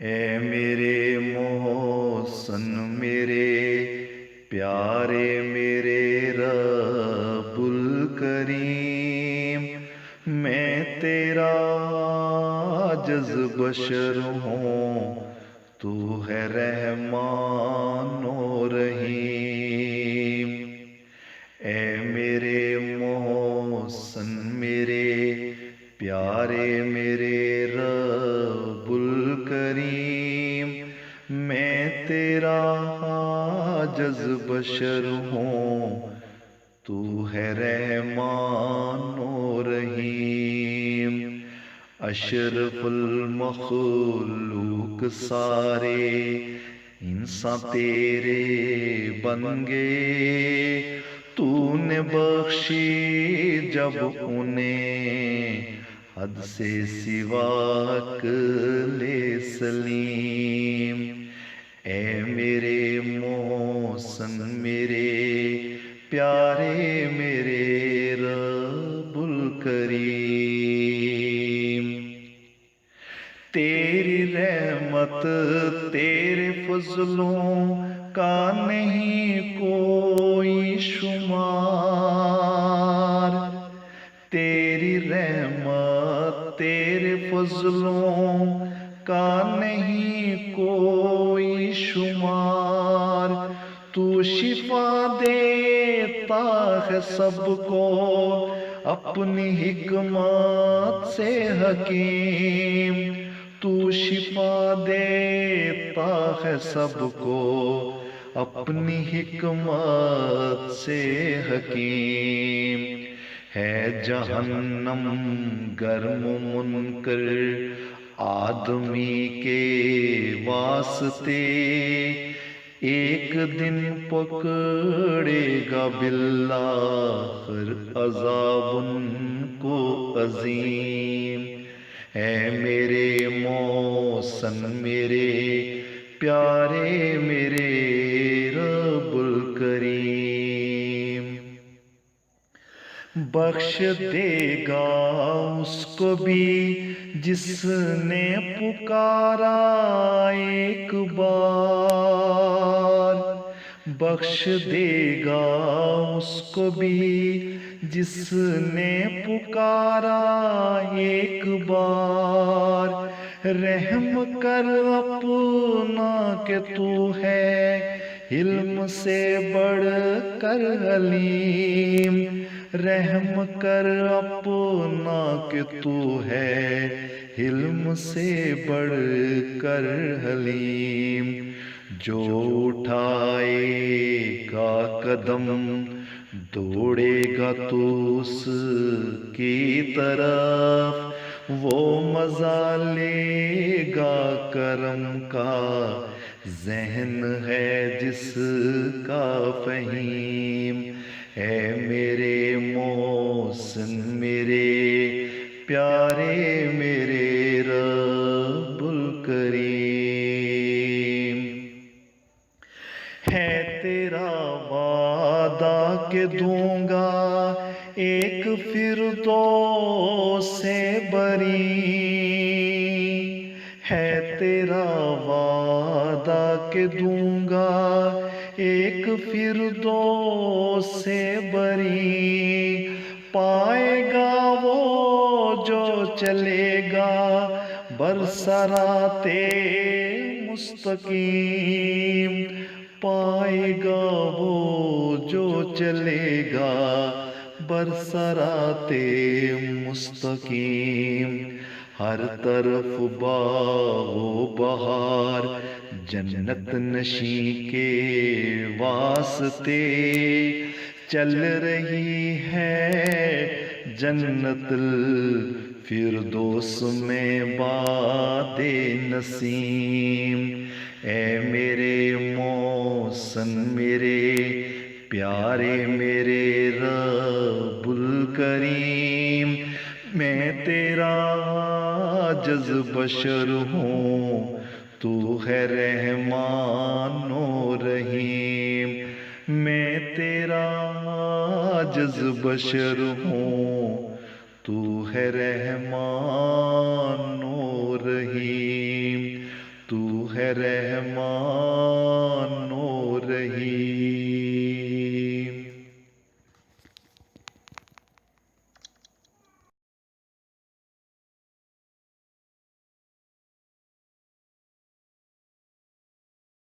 اے میرے محسن میرے پیارے میرے رب الکریم، میں تیرا عاجز بشر ہوں، تو ہے رحمان و رحیم۔ اے میرے محسن میرے پیارے میرے رب الکریم، میں تیرا عاجز بشر ہوں، تو ہے رحمان و رحیم۔ اشرف المخلوق سارے انسان تیرے بن گئے، تو نے بخشی جب انہیں حد سے سوا عقل سلیم۔ اے میرے محسن میرے پیارے میرے رب الکریم، تیری رحمت تیرے فضلوں کا نہیں کوئی شمار، تیری رحمت تیرے فضلوں کا نہیں کوئی شمار، تو شفا دیتا ہے سب کو اپنی حکمت سے حکیم، تو شفا دیتا ہے سب کو اپنی حکمت سے حکیم۔ ہے جہنم گرم منکر آدمی کے واسطے، ایک دن پکڑے گا بالآخر عذاب ان کو عظیم۔ اے میرے محسن میرے پیارے میرے رب الکریم، بخش دے گا اس کو بھی جس نے پکارا ایک بار، بخش دے گا اس کو بھی جس نے پکارا ایک بار، رحم کر اپنا کہ تو ہے علم سے بڑھ کر حلیم، رحم کر اپنا کہ تو ہے علم سے بڑھ کر حلیم۔ جو اٹھائے گا قدم دوڑے گا تو اس کی طرف، وہ مزہ لے گا کرم کا ذہن ہے جس کا فہیم۔ اے میرے محسن میرے پیارے میرے رب الکریم، ہے تیرا وعدہ کہ دوں گا ایک فردوس سے بری، ہے تیرا وعدہ کہ دوں گا ایک فردوس سے بری، پائے گا وہ جو چلے گا برصراط مستقیم، پائے گا وہ جو چلے گا برصراط مستقیم۔ ہر طرف باغ و بہار جنت نشیں کے واسطے، چل رہی ہے جنت الفردوس میں باد نسیم۔ اے میرے محسن میرے پیارے میرے رب الکریم، میں تیرا عاجز بشر ہوں، تو ہے رحمان و رحیم۔ میں تیرا عاجز بشر ہوں، تو ہے رحمان و رحیم، تو ہے رحمان